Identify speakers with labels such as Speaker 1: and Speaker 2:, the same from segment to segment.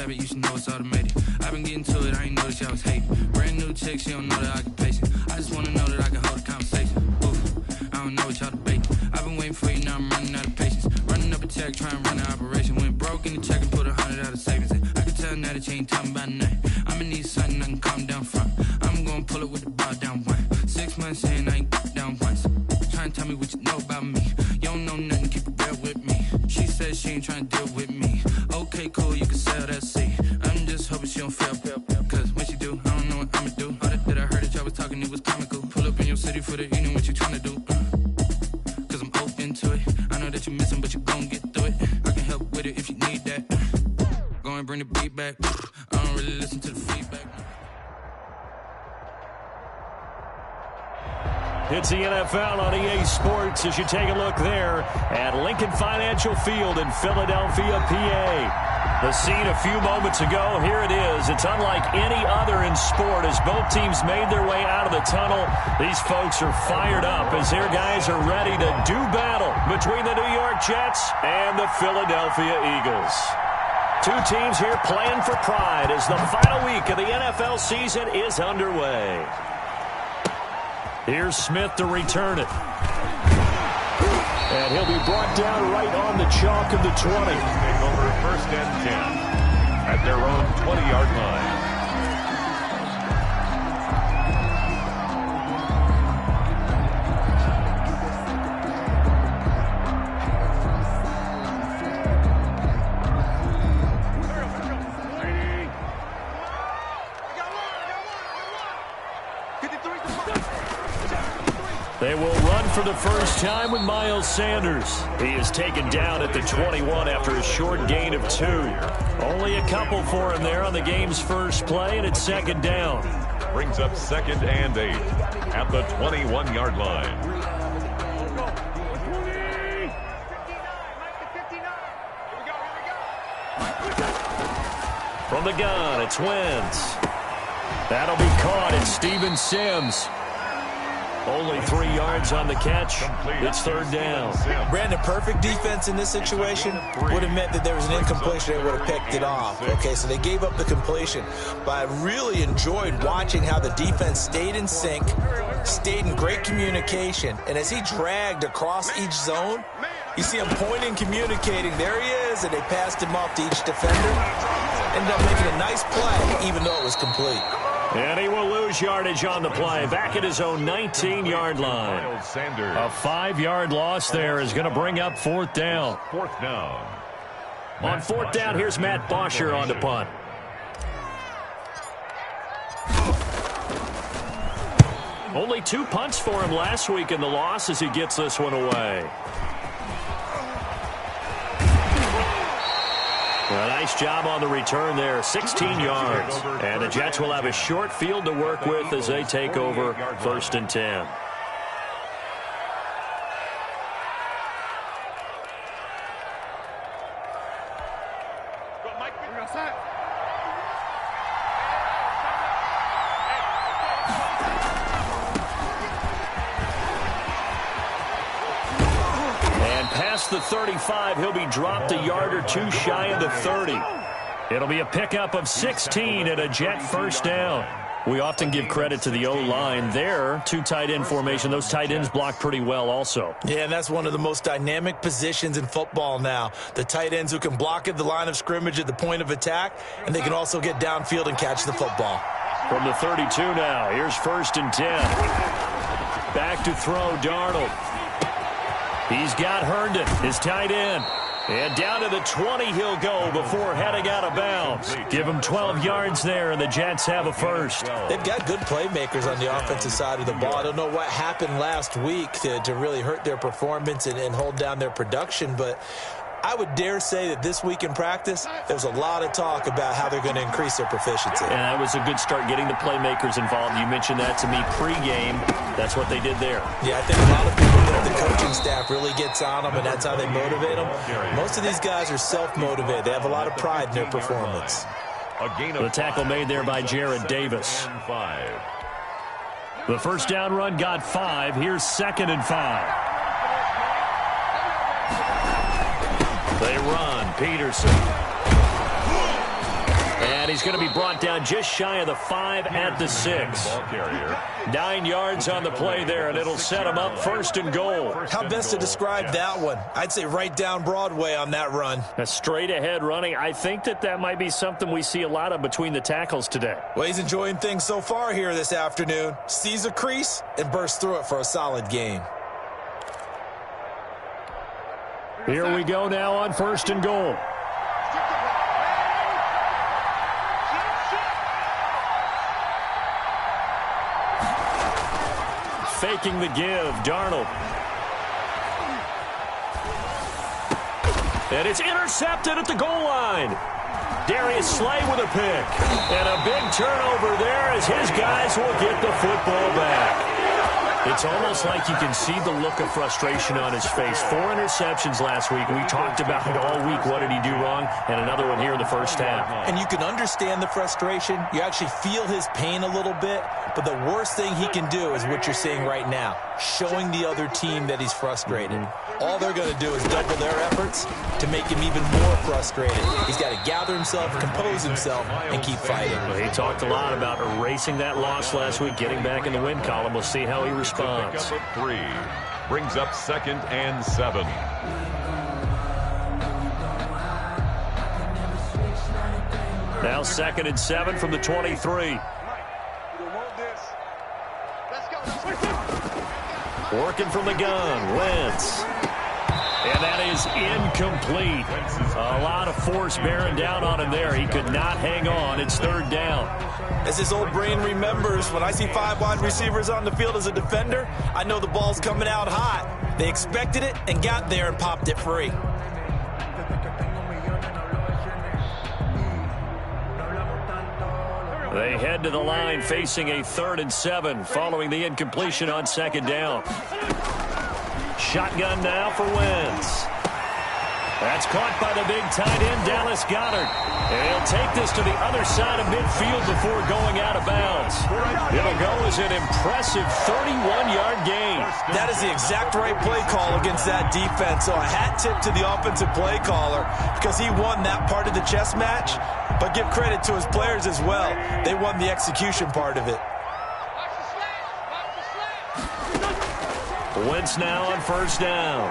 Speaker 1: habit, you should know it's automated. I've been getting to it, I ain't noticed y'all was hating. Brand new chick, she don't know the occupation. I just wanna know that I can hold a conversation. Oof, I don't know what y'all debating. I've been waiting for you, now I'm running out of patience. Running up a check, trying to run an operation. Went broke in the check and put 100 out of savings in. I can tell now that you ain't talking about nothing. I'ma need something I can calm down front. I'm gonna pull it with the bar down one. 6 months in, I ain't down once. Trying to tell me what you know about me. You don't know nothing, keep it real with me. She says she ain't trying to deal with me. Okay, cool, you can sell that seat. I'm just hoping she don't fail. Cause when she do, I don't know what I'ma do. All that I heard that y'all was talking, it was comical. Pull up in your city for the evening, what you trying to do? Cause I'm open to it. I know that you missing, but you gon' get through it. I can help with it if you need that. Go and bring the beat back. I don't really listen to the feedback.
Speaker 2: It's the NFL on EA Sports as you take a look there at Lincoln Financial Field in Philadelphia, PA. The scene a few moments ago, here it is. It's unlike any other in sport as both teams made their way out of the tunnel. These folks are fired up as their guys are ready to do battle between the New York Jets and the Philadelphia Eagles. Two teams here playing for pride as the final week of the NFL season is underway. Here's Smith to return it. And he'll be brought down right on the chalk of the 20.
Speaker 3: Take over 1st and 10 at their own 20-yard line.
Speaker 2: They will run for the first time with Miles Sanders. He is taken down at the 21 after a short gain of 2. Only a couple for him there on the game's first play, and it's 2nd down.
Speaker 3: Brings up 2nd and 8 at the 21-yard line.
Speaker 2: From the gun, it's Wentz. That'll be caught. It's Steven Sims. Only 3 yards on the catch. It's 3rd down.
Speaker 4: Brandon, perfect defense in this situation would have meant that there was an incompletion. They would have picked it off. Okay, so they gave up the completion. But I really enjoyed watching how the defense stayed in sync, stayed in great communication. And as he dragged across each zone, you see him pointing, communicating. There he is, and they passed him off to each defender. Ended up making a nice play, even though it was complete.
Speaker 2: And he will lose yardage on the play, back at his own 19-yard line. A 5-yard loss there is going to bring up 4th down.
Speaker 3: 4th down.
Speaker 2: On 4th down, here's Matt Bosher on the punt. Only 2 punts for him last week in the loss as he gets this one away. A nice job on the return there, 16 yards. And the Jets will have a short field to work with as they take over 1st and 10. The 35, he'll be dropped a yard or 2 shy of the 30. It'll be a pickup of 16 and a Jet 1st down. We often give credit to the O-line there. 2 tight end formation. Those tight ends block pretty well also.
Speaker 4: Yeah, and that's one of the most dynamic positions in football now. The tight ends who can block at the line of scrimmage at the point of attack, and they can also get downfield and catch the football.
Speaker 2: From the 32 now, here's 1st and 10. Back to throw, Darnold. He's got Herndon, his tight end. And down to the 20 he'll go before heading out of bounds. Give him 12 yards there, and the Jets have a 1st.
Speaker 4: They've got good playmakers on the offensive side of the ball. I don't know what happened last week to really hurt their performance and hold down their production, but I would dare say that this week in practice, there's a lot of talk about how they're going to increase their proficiency.
Speaker 2: And that was a good start getting the playmakers involved. You mentioned that to me pregame. That's what they did there.
Speaker 4: Yeah, I think a lot of people think the coaching staff really gets on them, and that's how they motivate them. Most of these guys are self-motivated. They have a lot of pride in their performance.
Speaker 2: The tackle made there by Jared Davis. The 1st down run got 5. Here's 2nd and 5. They run. Peterson. And he's going to be brought down just shy of the 5 at the 6. 9 yards on the play there, and it'll set him up 1st and goal.
Speaker 4: How best to describe that one? I'd say right down Broadway on that run.
Speaker 2: A straight-ahead running. I think that might be something we see a lot of between the tackles today.
Speaker 4: Well, he's enjoying things so far here this afternoon. Sees a crease and bursts through it for a solid gain.
Speaker 2: Here we go now on 1st and goal. Faking the give, Darnold. And it's intercepted at the goal line. Darius Slay with a pick. And a big turnover there as his guys will get the football back. It's almost like you can see the look of frustration on his face. 4 interceptions last week. We talked about it all week. What did he do wrong? And another one here in the first half.
Speaker 4: And you can understand the frustration. You actually feel his pain a little bit. But the worst thing he can do is what you're seeing right now, showing the other team that he's frustrated. All they're going to do is double their efforts to make him even more frustrated. He's got to gather himself, compose himself, and keep fighting.
Speaker 2: Well, he talked a lot about erasing that loss last week, getting back in the win column. We'll see how he responds.
Speaker 3: Pickup of 3. Brings up 2nd and 7.
Speaker 2: Now 2nd and 7 from the 23. Working from the gun, Wentz. And that is incomplete. A lot of force bearing down on him there. He could not hang on. It's 3rd down.
Speaker 4: As his old brain remembers, when I see 5 wide receivers on the field as a defender, I know the ball's coming out hot. They expected it and got there and popped it free.
Speaker 2: They head to the line facing a 3rd and 7 following the incompletion on 2nd down. Shotgun now for Wentz. That's caught by the big tight end, Dallas Goedert. And he'll take this to the other side of midfield before going out of bounds. It'll go as an impressive 31-yard gain.
Speaker 4: That is the exact right play call against that defense. So a hat tip to the offensive play caller because he won that part of the chess match. But give credit to his players as well. They won the execution part of it.
Speaker 2: Wentz now on 1st down.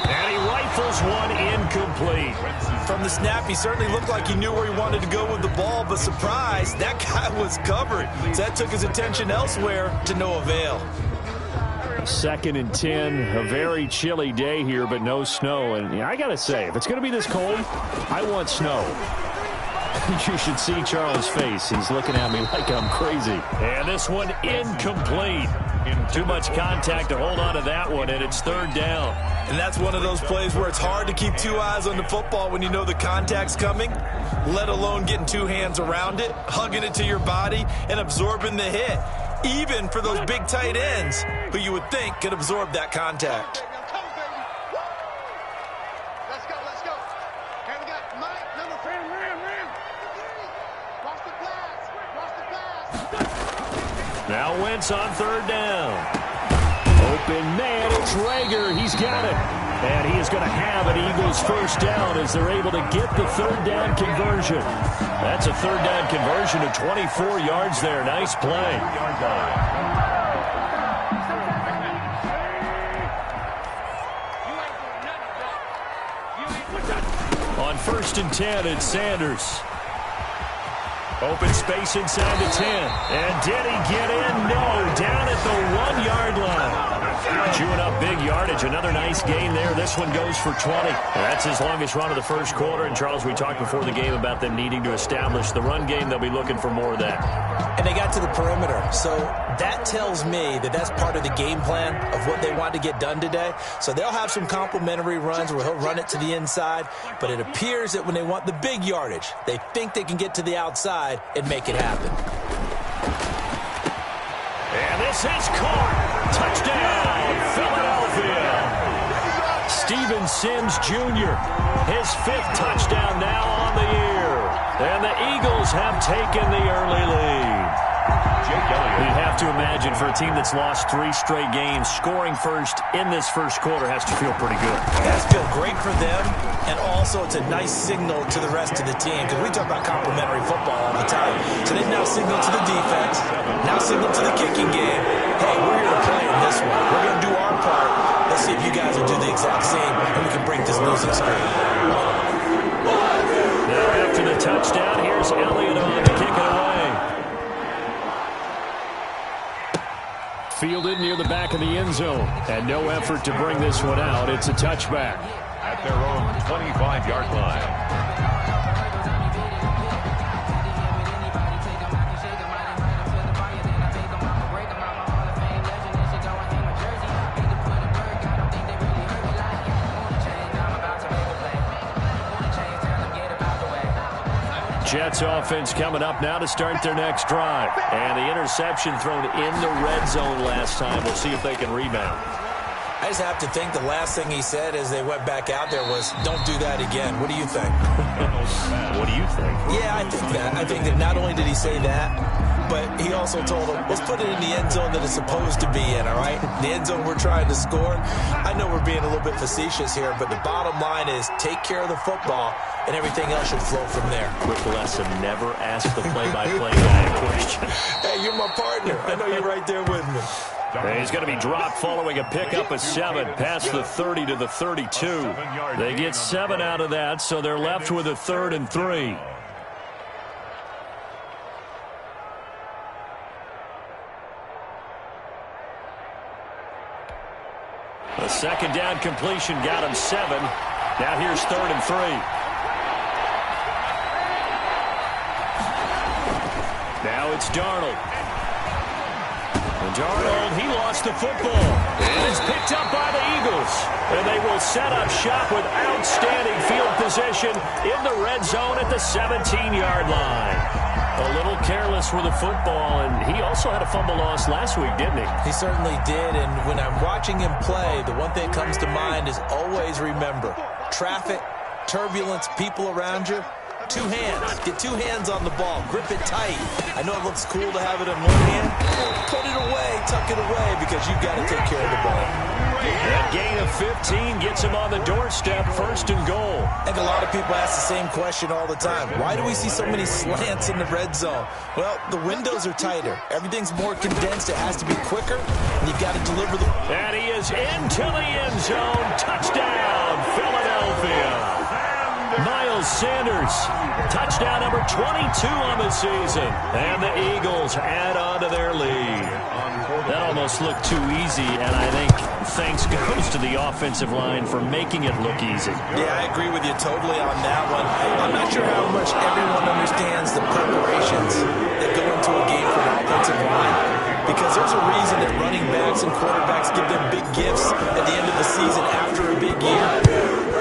Speaker 2: And he rifles one incomplete.
Speaker 4: From the snap, he certainly looked like he knew where he wanted to go with the ball, but surprise, that guy was covered. So that took his attention elsewhere to no avail.
Speaker 2: 2nd and 10, a very chilly day here, but no snow. And I got to say, if it's going to be this cold, I want snow. You should see Charles' face. He's looking at me like I'm crazy. And this one incomplete. Too much contact to hold on to that one, and it's 3rd down.
Speaker 4: And that's one of those plays where it's hard to keep 2 eyes on the football when you know the contact's coming, let alone getting 2 hands around it, hugging it to your body, and absorbing the hit, even for those big tight ends who you would think could absorb that contact.
Speaker 2: Now Wentz on 3rd down. Open man, it's Rager. He's got it. And he is going to have an Eagles 1st down as they're able to get the 3rd down conversion. That's a 3rd down conversion of 24 yards there. Nice play. On 1st and 10, it's Sanders. Open space inside the 10. And did he get in? No. Down at the 1-yard line. Chewing up big yardage. Another nice gain there. This one goes for 20. That's his longest run of the first quarter. And, Charles, we talked before the game about them needing to establish the run game. They'll be looking for more of that.
Speaker 4: And they got to the perimeter. So that tells me that that's part of the game plan of what they want to get done today. So they'll have some complementary runs where he'll run it to the inside. But it appears that when they want the big yardage, they think they can get to the outside and make it happen.
Speaker 2: And this is caught. Touchdown, Philadelphia. Steven Sims Jr., his 5th touchdown now on the year. And the Eagles have taken the early lead. You have to imagine for a team that's lost 3 straight games, scoring first in this first quarter has to feel pretty good.
Speaker 4: It has to feel great for them, and also it's a nice signal to the rest of the team, because we talk about complementary football all the time. So they've now signaled to the defense, now signaled to the kicking game, hey, we're here to play in this one. We're going to do our part. Let's see if you guys will do the exact same, and we can break this losing streak.
Speaker 2: Now after the touchdown, here's Elliott on to kick it away. Fielded near the back of the end zone, and no effort to bring this one out. It's a touchback.
Speaker 3: At their own 25-yard line.
Speaker 2: Jets offense coming up now to start their next drive. And the interception thrown in the red zone last time. We'll see if they can rebound.
Speaker 4: I just have to think the last thing he said as they went back out there was, don't do that again. What do you think?
Speaker 2: What do you think?
Speaker 4: Yeah, I think that. I think that not only did he say that, but he also told them, let's put it in the end zone that it's supposed to be in, all right? The end zone we're trying to score. I know we're being a little bit facetious here, but the bottom line is take care of the football, and everything else should flow from there.
Speaker 2: Quick lesson, never ask the play-by-play guy a question.
Speaker 4: Hey, you're my partner. I know you're right there with me.
Speaker 2: And he's going to be dropped following a pickup of 7 past the 30 to the 32. They get 7 out of that, so they're left with a 3rd and 3. A second down completion got him 7. Now here's 3rd and 3. Now it's Darnold. And Darnold, he lost the football. And it's picked up by the Eagles. And they will set up shop with outstanding field position in the red zone at the 17-yard line. A little careless with the football, and he also had a fumble loss last week, didn't he?
Speaker 4: He certainly did, and when I'm watching him play, the one thing that comes to mind is always remember, traffic, turbulence, people around you, 2 hands. Get 2 hands on the ball. Grip it tight. I know it looks cool to have it in one hand. Put it away, tuck it away, because you've got to take care of the ball.
Speaker 2: That gain of 15 gets him on the doorstep, 1st and goal.
Speaker 4: I think a lot of people ask the same question all the time. Why do we see so many slants in the red zone? Well, the windows are tighter. Everything's more condensed. It has to be quicker, and you've got to deliver the...
Speaker 2: And he is into the end zone. Touchdown, Philadelphia. Miles Sanders, touchdown number 22 on the season. And the Eagles add on to their lead. That almost looked too easy, and I think thanks goes to the offensive line for making it look easy.
Speaker 4: Yeah, I agree with you totally on that one. I'm not sure how much everyone understands the preparations that go into a game for an offensive line, because there's a reason that running backs and quarterbacks give them big gifts at the end of the season after a big year.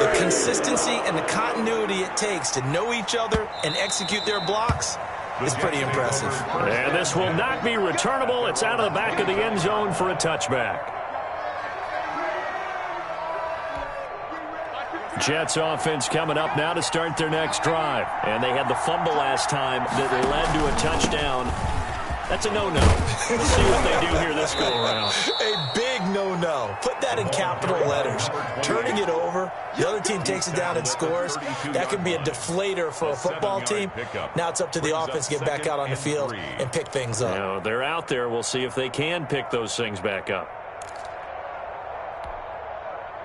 Speaker 4: The consistency and the continuity it takes to know each other and execute their blocks is pretty impressive.
Speaker 2: And this will not be returnable. It's out of the back of the end zone for a touchback. Jets offense coming up now to start their next drive. And they had the fumble last time that led to a touchdown. That's a no-no. We'll see what they do here this go-around.
Speaker 4: A big no-no. Put that in capital letters. Turning it over, the other team takes it down and scores. That can be a deflator for a football team. Now it's up to the offense to get back out on the field and pick things up.
Speaker 2: You know, they're out there. We'll see if they can pick those things back up.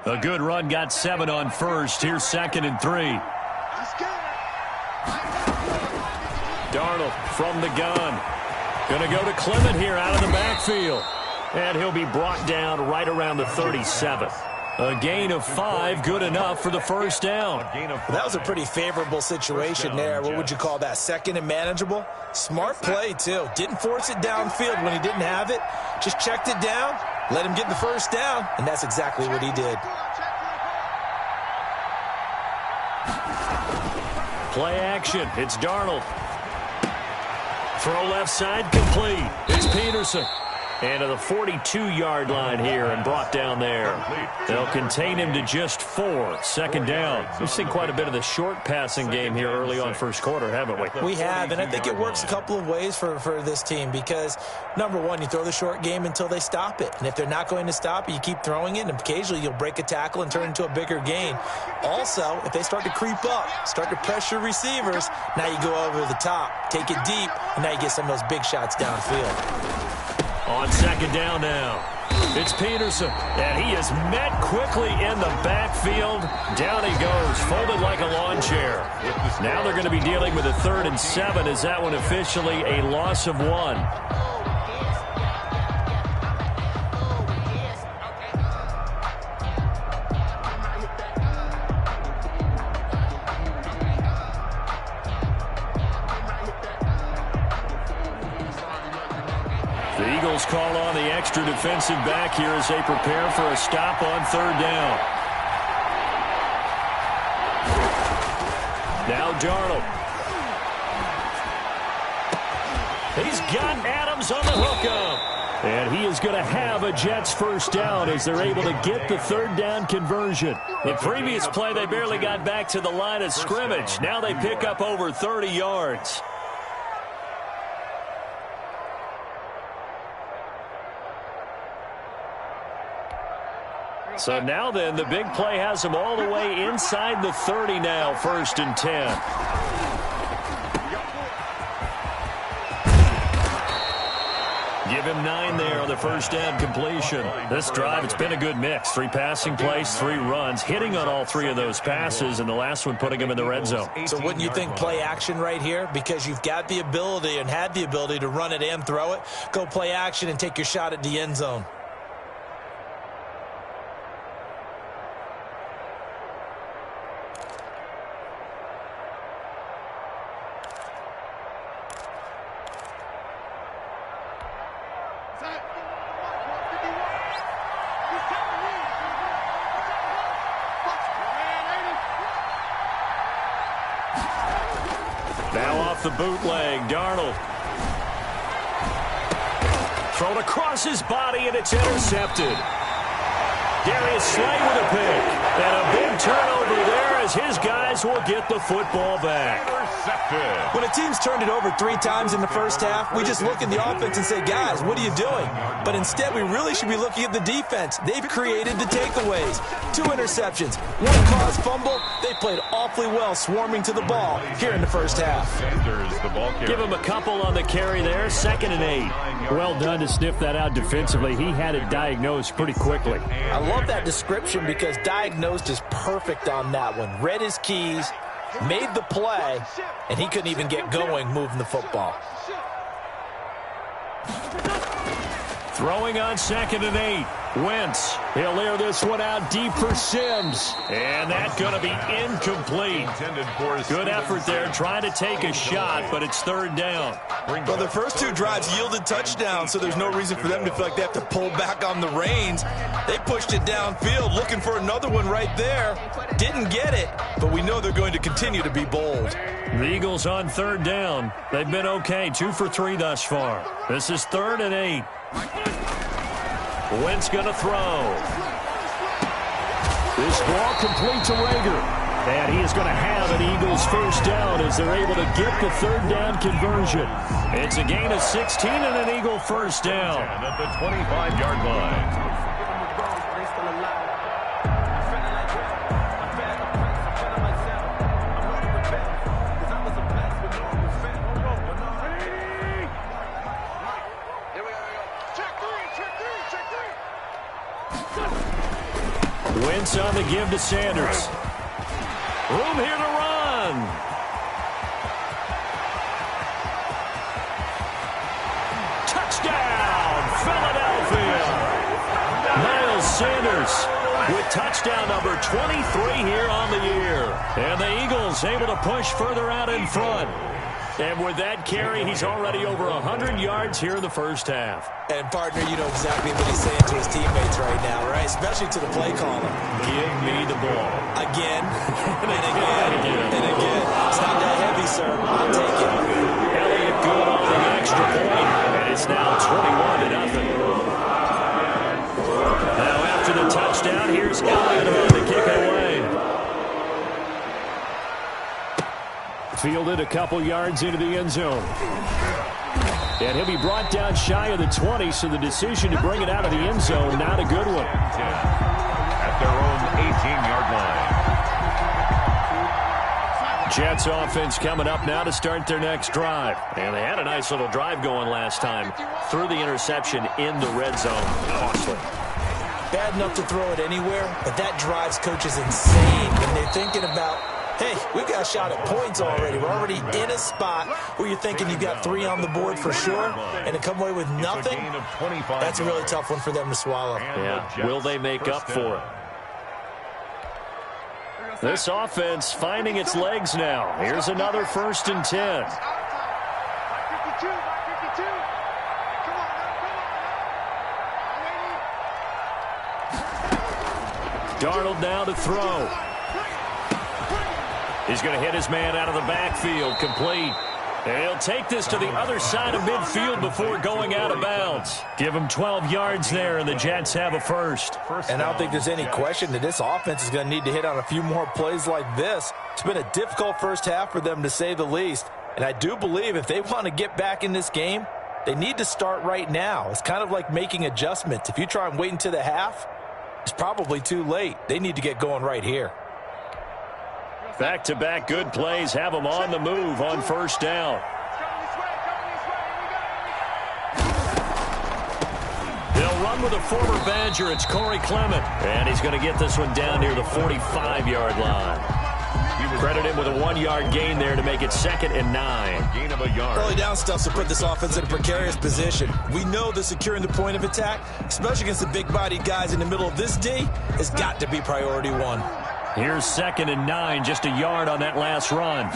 Speaker 2: A good run got 7 on first. Here's 2nd and 3. Darnold from the gun. Going to go to Clement here out of the backfield. And he'll be brought down right around the 37th. A gain of 5, good enough for the first down.
Speaker 4: That was a pretty favorable situation there. What would you call that? 2nd and manageable? Smart play, too. Didn't force it downfield when he didn't have it. Just checked it down, let him get the first down, and that's exactly what he did.
Speaker 2: Play action. It's Darnold. Throw left side complete. It's Peterson. And to the 42-yard line here and brought down there. They'll contain him to just 4. Second down. We've seen quite a bit of the short passing game here early on first quarter, haven't we?
Speaker 4: We have, and I think it works a couple of ways for this team because, number one, you throw the short game until they stop it. And if they're not going to stop it, you keep throwing it, and occasionally you'll break a tackle and turn it into a bigger gain. Also, if they start to creep up, start to pressure receivers, now you go over the top, take it deep, and now you get some of those big shots downfield.
Speaker 2: On second down now, it's Peterson, and he is met quickly in the backfield. Down he goes, folded like a lawn chair. Now they're going to be dealing with a 3rd and 7. Is that one officially a loss of 1? The Eagles call on the extra defensive back here as they prepare for a stop on 3rd down. Now Darnold. He's got Adams on the hookup. And he is going to have a Jets first down as they're able to get the 3rd down conversion. In previous play, they barely got back to the line of scrimmage. Now they pick up over 30 yards. So now then, the big play has them all the way inside the 30 now, 1st and 10. Give him 9 there on the first down completion. This drive, it's been a good mix. 3 passing plays, 3 runs, hitting on all 3 of those passes, and the last one putting him in the red zone.
Speaker 4: So wouldn't you think play action right here? Because you've got the ability and had the ability to run it and throw it. Go play action and take your shot at the end zone.
Speaker 2: Now off the bootleg, Darnold. Thrown across his body, and it's intercepted. Darius Slay with a pick. And a big turnover there as his guys will get the football back.
Speaker 4: When a team's turned it over 3 times in the first half, we just look at the offense and say, guys, what are you doing? But instead, we really should be looking at the defense. They've created the takeaways. 2 interceptions, 1 caused fumble. They played awfully well swarming to the ball here in the first half.
Speaker 2: Give him a couple on the carry there, 2nd and 8. Well done to sniff that out defensively. He had it diagnosed pretty quickly.
Speaker 4: I love that description because diagnosed is perfect on that one. Read his keys, made the play, and he couldn't even get going moving the football.
Speaker 2: Throwing on 2nd and 8. Wentz. He'll air this one out deep for Sims. And that's going to be incomplete. Good effort there, trying to take a shot, but it's 3rd down.
Speaker 4: Well, the first 2 drives yielded touchdowns, so there's no reason for them to feel like they have to pull back on the reins. They pushed it downfield, looking for another one right there. Didn't get it, but we know they're going to continue to be bold.
Speaker 2: The Eagles on 3rd down. They've been okay, 2 for 3 thus far. This is 3rd and 8. Wentz going to throw. This ball complete to Rager. And he is going to have an Eagles first down as they're able to get the 3rd down conversion. It's a gain of 16 and an Eagle first down.
Speaker 3: At the 25-yard line.
Speaker 2: Wentz on the give to Sanders. Room here to run. Touchdown, Philadelphia. Miles Sanders with touchdown number 23 here on the year. And the Eagles able to push further out in front. And with that carry, he's already over 100 yards here in the first half.
Speaker 4: And, partner, you know exactly what he's saying to his teammates right now, right? Especially to the play caller.
Speaker 2: Give me the ball.
Speaker 4: Again, and again, and again. It's not that heavy, sir. I'll take it.
Speaker 2: Elliott good on the extra point. And it's now 21-0. Fielded a couple yards into the end zone. And he'll be brought down shy of the 20, so the decision to bring it out of the end zone, not a good one.
Speaker 3: At their own 18-yard line.
Speaker 2: Jets offense coming up now to start their next drive. And they had a nice little drive going last time. Threw the interception in the red zone. Costly.
Speaker 4: Bad enough to throw it anywhere, but that drives coaches insane when they're thinking about, hey, we've got a shot at points already. We're already in a spot where you're thinking you've got 3 on the board for sure, and to come away with nothing, that's a really tough one for them to swallow.
Speaker 2: Yeah, will they make up for it? This offense finding its legs now. Here's another 1st and 10. Darnold now to throw. He's going to hit his man out of the backfield, complete. And he'll take this to the other side of midfield before going out of bounds. Give him 12 yards there, and the Jets have a first.
Speaker 4: And I don't think there's any question that this offense is going to need to hit on a few more plays like this. It's been a difficult first half for them, to say the least. And I do believe if they want to get back in this game, they need to start right now. It's kind of like making adjustments. If you try and wait until the half, it's probably too late. They need to get going right here.
Speaker 2: Back-to-back good plays have them on the move on 1st down. They'll run with a former Badger. It's Corey Clement. And he's going to get this one down near the 45-yard line. Credit him with a 1-yard gain there to make it 2nd and 9.
Speaker 3: Gain of a yard.
Speaker 4: Early down stuff to put this offense in a precarious position. We know that securing the point of attack, especially against the big-bodied guys in the middle of this D, has got to be priority 1.
Speaker 2: Here's 2nd and 9, just a yard on that last run.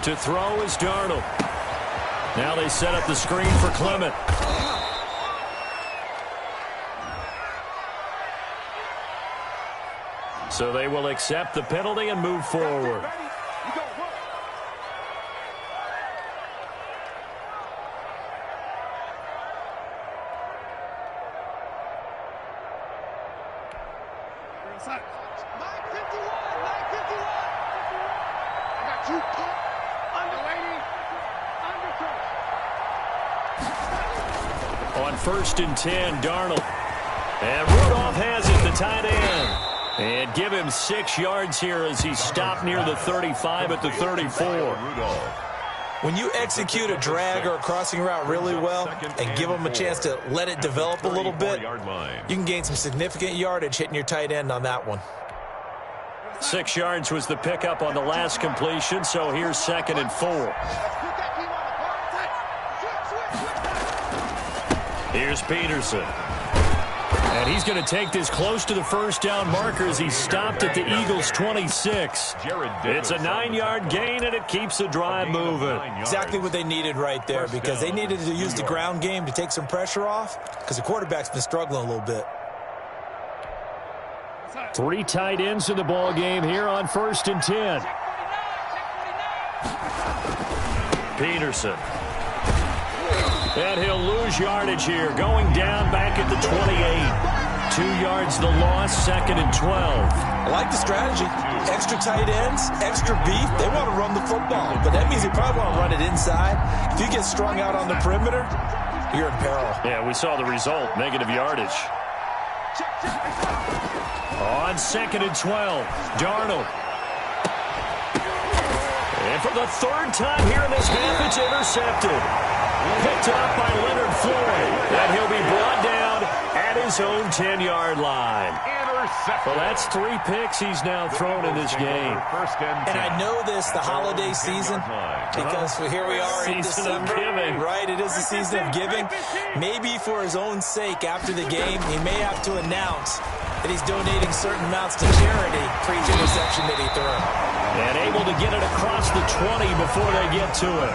Speaker 2: To throw is Darnold. Now they set up the screen for Clement. So they will accept the penalty and move forward. On 1st and 10, Darnold. And Rudolph has it, the tight end. And give him 6 yards here as he stopped near the 35 at the 34.
Speaker 4: When you execute a drag or a crossing route really well and give them a chance to let it develop a little bit, you can gain some significant yardage hitting your tight end on that one.
Speaker 2: 6 yards was the pickup on the last completion, so here's 2nd and 4. Here's Peterson. And he's going to take this close to the 1st down marker as he stopped at the Eagles' 26. It's a 9-yard gain, and it keeps the drive moving.
Speaker 4: Exactly what they needed right there, because they needed to use the ground game to take some pressure off, because the quarterback's been struggling a little bit.
Speaker 2: 3 tight ends in the ball game here on 1st and 10. Peterson. And he'll lose yardage here, going down back at the 28. 2 yards the loss, 2nd and 12.
Speaker 4: I like the strategy. Extra tight ends, extra beef. They want to run the football, but that means they probably want to run it inside. If you get strung out on the perimeter, you're in peril.
Speaker 2: Yeah, we saw the result, negative yardage. On 2nd and 12, Darnold. And for the 3rd time here in this half, it's intercepted. Picked up by Leonard Floyd. And he'll be brought down at his own 10-yard line. Well, that's 3 picks he's now thrown in this game.
Speaker 4: And I know this, the holiday season, because here we are in December. Right, it is the season of giving. Maybe for his own sake, after the game, he may have to announce that he's donating certain amounts to charity for each interception that he threw.
Speaker 2: And able to get it across the 20 before they get to it.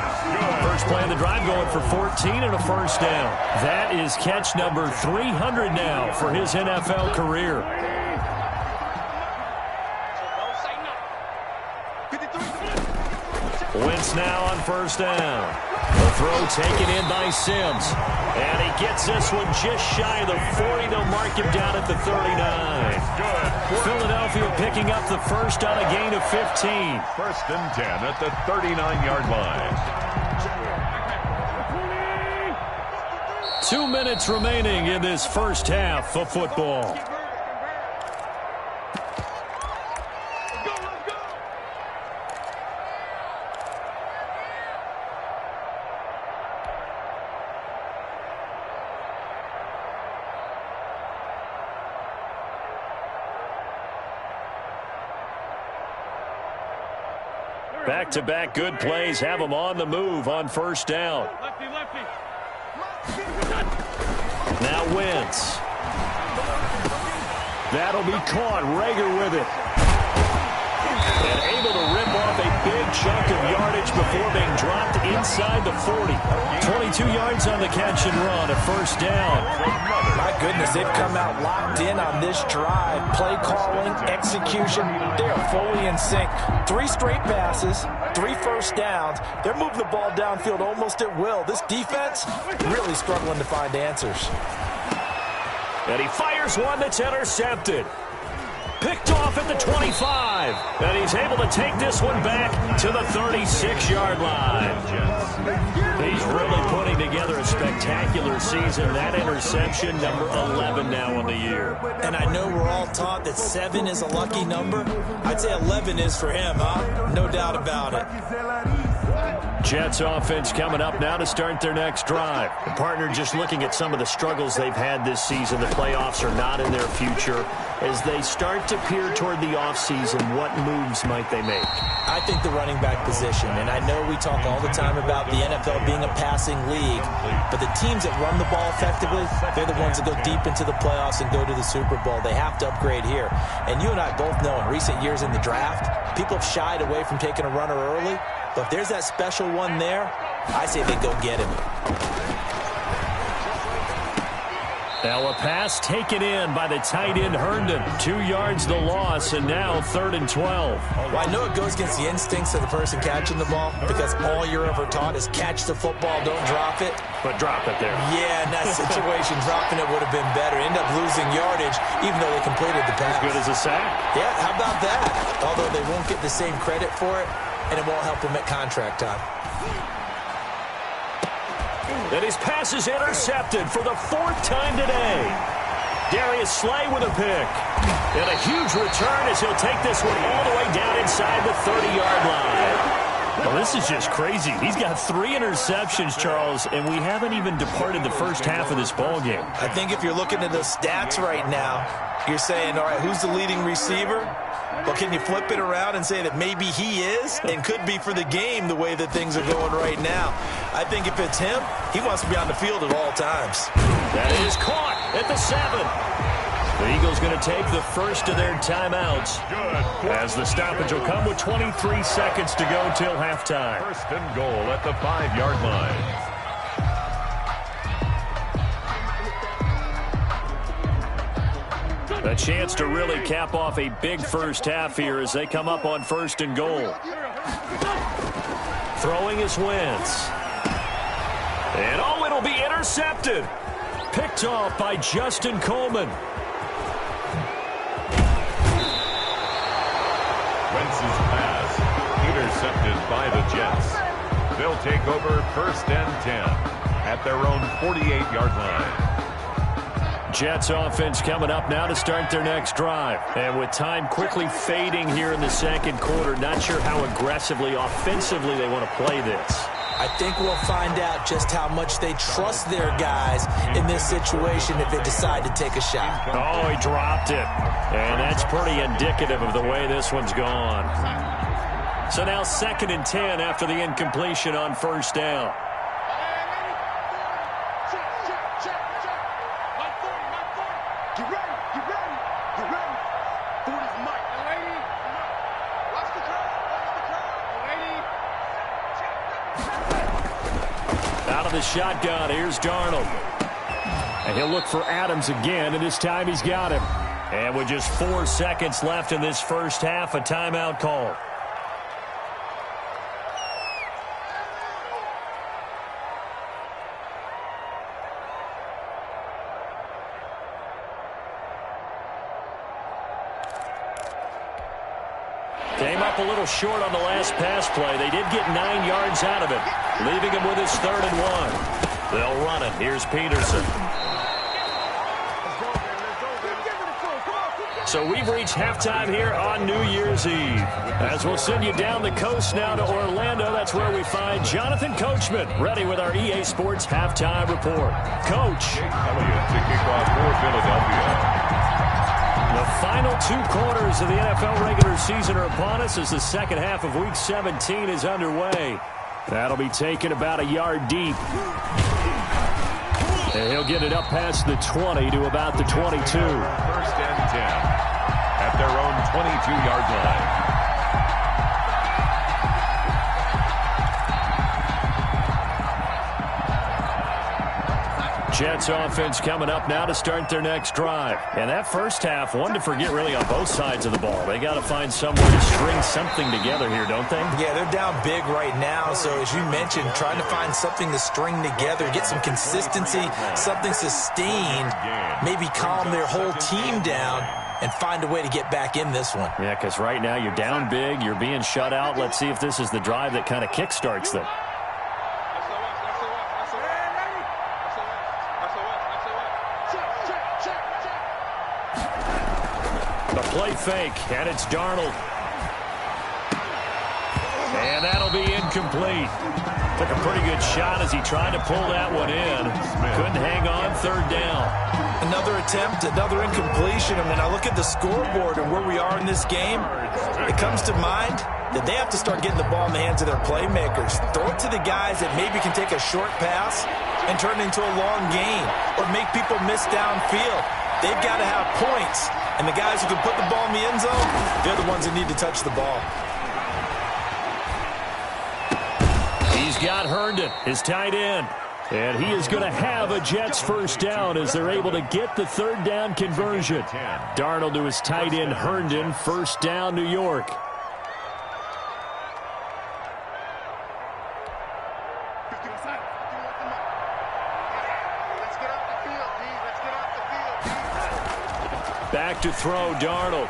Speaker 2: First play of the drive going for 14 and a 1st down. That is catch number 300 now for his NFL career. Wentz now on first down. The throw taken in by Sims. And he gets this one just shy of the 40. They'll mark him down at the 39.
Speaker 3: Good.
Speaker 2: Philadelphia picking up the first on a gain of 15.
Speaker 3: First and 10 at the 39-yard line.
Speaker 2: 2 minutes remaining in this first half of football. Back-to-back good plays have them on the move on first down. Now Wentz. That'll be caught. Rager with it. And able to rip off a big chunk of yardage before being dropped inside the 40. 22 yards on the catch and run, a first down.
Speaker 4: My goodness, they've come out locked in on this drive. Play calling, execution, they are fully in sync. 3 straight passes, 3 first downs. They're moving the ball downfield almost at will. This defense really struggling to find answers.
Speaker 2: And he fires one that's intercepted. Picked off at the 25. And he's able to take this one back to the 36-yard line. He's really putting together a spectacular season. That interception, number 11 now on the year.
Speaker 4: And I know we're all taught that 7 is a lucky number. I'd say 11 is for him, huh? No doubt about it.
Speaker 2: Jets offense coming up now to start their next drive. The partner just looking at some of the struggles they've had this season. The playoffs are not in their future. As they start to peer toward the offseason, what moves might they make?
Speaker 4: I think the running back position, and I know we talk all the time about the NFL being a passing league, but the teams that run the ball effectively, they're the ones that go deep into the playoffs and go to the Super Bowl. They have to upgrade here. And you and I both know in recent years in the draft, people have shied away from taking a runner early. But if there's that special one there, I say they go get him.
Speaker 2: Now a pass taken in by the tight end Herndon. 2 yards the loss, and now 3rd and 12.
Speaker 4: Well, I know it goes against the instincts of the person catching the ball because all you're ever taught is catch the football, don't drop it.
Speaker 2: But drop it there.
Speaker 4: Yeah, in that situation, dropping it would have been better. End up losing yardage, even though they completed the pass.
Speaker 2: As good as a sack.
Speaker 4: Yeah, how about that? Although they won't get the same credit for it, and it won't help them at contract time.
Speaker 2: And his pass is intercepted for the 4th time today. Darius Slay with a pick. And a huge return as he'll take this one all the way down inside the 30-yard line. Well, this is just crazy. He's got 3 interceptions, Charles, and we haven't even departed the first half of this ballgame.
Speaker 4: I think if you're looking at the stats right now, you're saying, all right, who's the leading receiver? Well, can you flip it around and say that maybe he is and could be for the game the way that things are going right now? I think if it's him, he wants to be on the field at all times.
Speaker 2: That is caught at the 7. The Eagles going to take the first of their timeouts.
Speaker 3: Good.
Speaker 2: As the stoppage will come with 23 seconds to go till halftime.
Speaker 3: First and goal at the 5-yard line.
Speaker 2: A chance to really cap off a big first half here as they come up on 1st and goal. Throwing is Wentz. And oh, it'll be intercepted. Picked off by Justin Coleman.
Speaker 3: Wentz's pass intercepted by the Jets. They'll take over 1st and 10 at their own 48-yard line.
Speaker 2: Jets offense coming up now to start their next drive. And with time quickly fading here in the second quarter, not sure how aggressively, offensively they want to play this.
Speaker 4: I think we'll find out just how much they trust their guys in this situation if they decide to take a shot.
Speaker 2: Oh, he dropped it. And that's pretty indicative of the way this one's gone. So now 2nd and 10 after the incompletion on 1st down. Out of the shotgun, here's Darnold. And he'll look for Adams again, and this time he's got him. And with just 4 seconds left in this first half, a timeout call. little short on the last pass play. They did get 9 yards out of it, leaving him with his 3rd and 1. They'll run it. Here's Peterson. So we've reached halftime here on New Year's Eve. As we'll send you down the coast now to Orlando, that's where we find Jonathan Coachman, ready with our EA Sports Halftime Report. Coach.
Speaker 3: Elliott to kick off for Philadelphia.
Speaker 2: The final 2 quarters of the NFL regular season are upon us as the second half of Week 17 is underway. That'll be taken about a yard deep. And he'll get it up past the 20 to about the 22.
Speaker 3: 1st and 10 at their own 22-yard line.
Speaker 2: Jets offense coming up now to start their next drive. And that first half, one to forget really on both sides of the ball. They got to find some way to string something together here, don't they?
Speaker 4: Yeah, they're down big right now. So as you mentioned, trying to find something to string together, get some consistency, something sustained, maybe calm their whole team down and find a way to get back in this one.
Speaker 2: Yeah, because right now you're down big, you're being shut out. Let's see if this is the drive that kind of kickstarts them. The play fake, and it's Darnold. And that'll be incomplete. Took a pretty good shot as he tried to pull that one in. Couldn't hang on, 3rd down.
Speaker 4: Another attempt, another incompletion. And when I look at the scoreboard and where we are in this game, it comes to mind that they have to start getting the ball in the hands of their playmakers. Throw it to the guys that maybe can take a short pass and turn it into a long gain or make people miss downfield. They've got to have points. And the guys who can put the ball in the end zone, they're the ones that need to touch the ball.
Speaker 2: He's got Herndon, his tight end. And he is going to have a Jets 1st down as they're able to get the 3rd down conversion. Darnold to his tight end, Herndon, 1st down, New York. Back to throw, Darnold.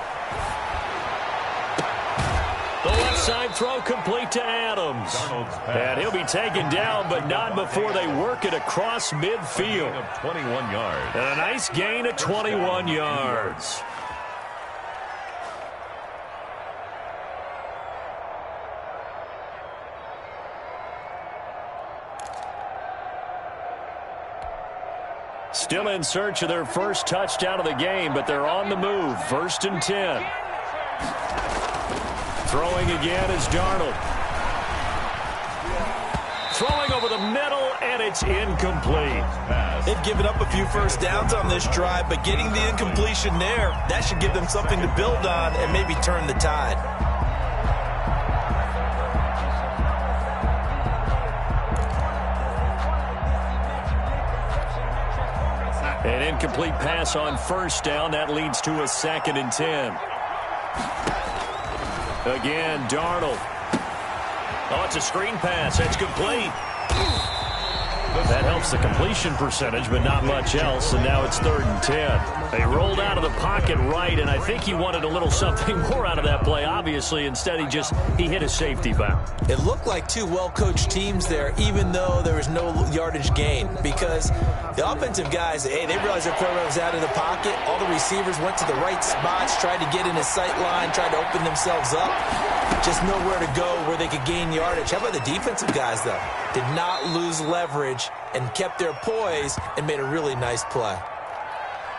Speaker 2: The left side throw complete to Adams. And he'll be taken down, but not before they work it across midfield.
Speaker 3: 21 yards.
Speaker 2: And a nice gain of 21 yards. Still in search of their first touchdown of the game, but they're on the move. 1st and 10. Throwing again is Darnold. Throwing over the middle, and it's incomplete.
Speaker 4: They've given up a few 1st downs on this drive, but getting the incompletion there, that should give them something to build on and maybe turn the tide.
Speaker 2: An incomplete pass on 1st down. That leads to a 2nd and 10. Again, Darnold. Oh, it's a screen pass. That's complete. That helps the completion percentage, but not much else, and now it's 3rd and 10. They rolled out of the pocket right, and I think he wanted a little something more out of that play, obviously. Instead, he hit a safety valve.
Speaker 4: It looked like 2 well-coached teams there, even though there was no yardage gain, because the offensive guys, hey, they realized their quarterback was out of the pocket. All the receivers went to the right spots, tried to get in his sight line, tried to open themselves up. Just nowhere to go where they could gain yardage. How about the defensive guys, though? Did not lose leverage and kept their poise and made a really nice play.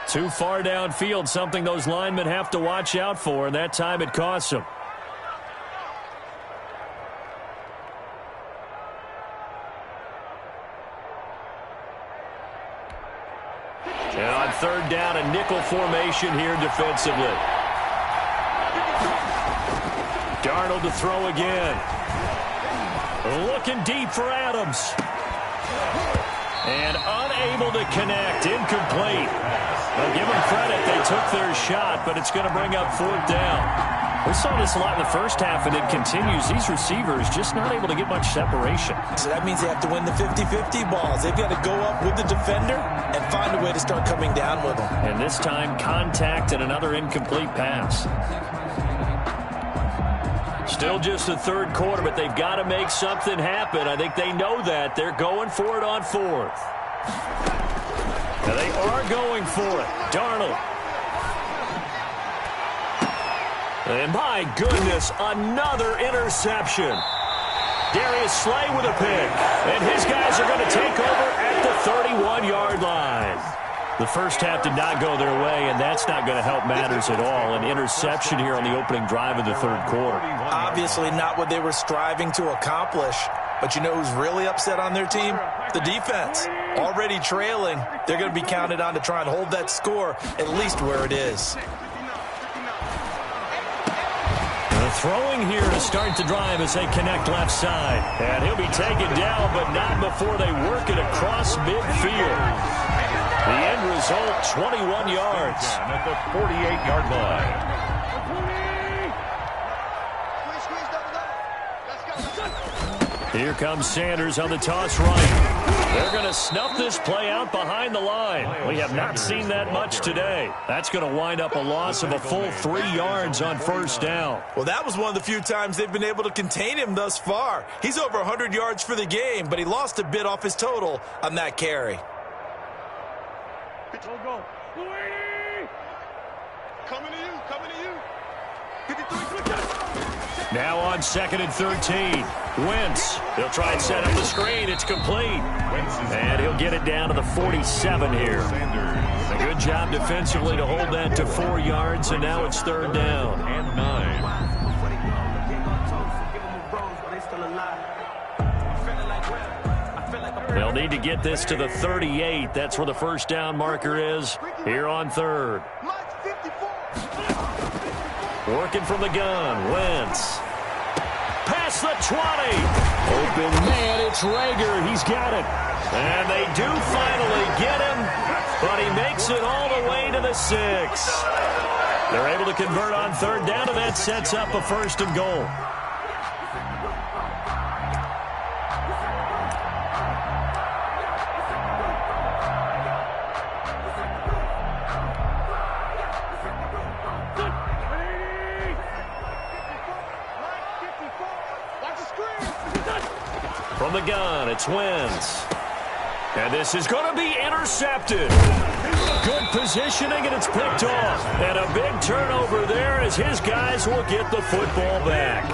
Speaker 2: Too far downfield, something those linemen have to watch out for, and that time it costs them. And on 3rd down, a nickel formation here defensively. Darnold to throw again. Looking deep for Adams. And unable to connect. Incomplete. Now give them credit. They took their shot, but it's going to bring up 4th down. We saw this a lot in the first half, and it continues. These receivers just not able to get much separation.
Speaker 4: So that means they have to win the 50-50 balls. They've got to go up with the defender and find a way to start coming down with them.
Speaker 2: And this time, contact and another incomplete pass. Still just the third quarter, but they've got to make something happen. I think they know that. They're going for it on fourth. Now they are going for it. Darnold. And my goodness, another interception. Darius Slay with a pick. And his guys are going to take over at the 31-yard line. The first half did not go their way, and that's not going to help matters at all. An interception here on the opening drive of the third quarter.
Speaker 4: Obviously not what they were striving to accomplish. But you know who's really upset on their team? The defense. Already trailing. They're going to be counted on to try and hold that score at least where it is.
Speaker 2: Throwing here to start the drive as they connect left side. And he'll be taken down, but not before they work it across midfield. The end result, 21 yards.
Speaker 3: At the 48-yard line.
Speaker 2: Here comes Sanders on the toss right. They're going to snuff this play out behind the line. We have not seen that much today. That's going to wind up a loss of a full 3 yards on first down.
Speaker 4: Well, that was one of the few times they've been able to contain him thus far. He's over 100 yards for the game, but he lost a bit off his total on that carry.
Speaker 5: Coming to you.
Speaker 2: Now on 2nd and 13. Wentz. He'll try and set up the screen. It's complete. And he'll get it down to the 47 here. A good job defensively to hold that to 4 yards, and now it's third down.
Speaker 3: And 9.
Speaker 2: They'll need to get this to the 38. That's where the first down marker is here on third. Working from the gun, Wentz. Past the 20. Open man, it's Rager. He's got it. And they do finally get him, but he makes it all the way to the 6. They're able to convert on third down, and that sets up a 1st and goal. From the gun, it's Wentz. And this is going to be intercepted. Good positioning, and it's picked off. And a big turnover there as his guys will get the football back.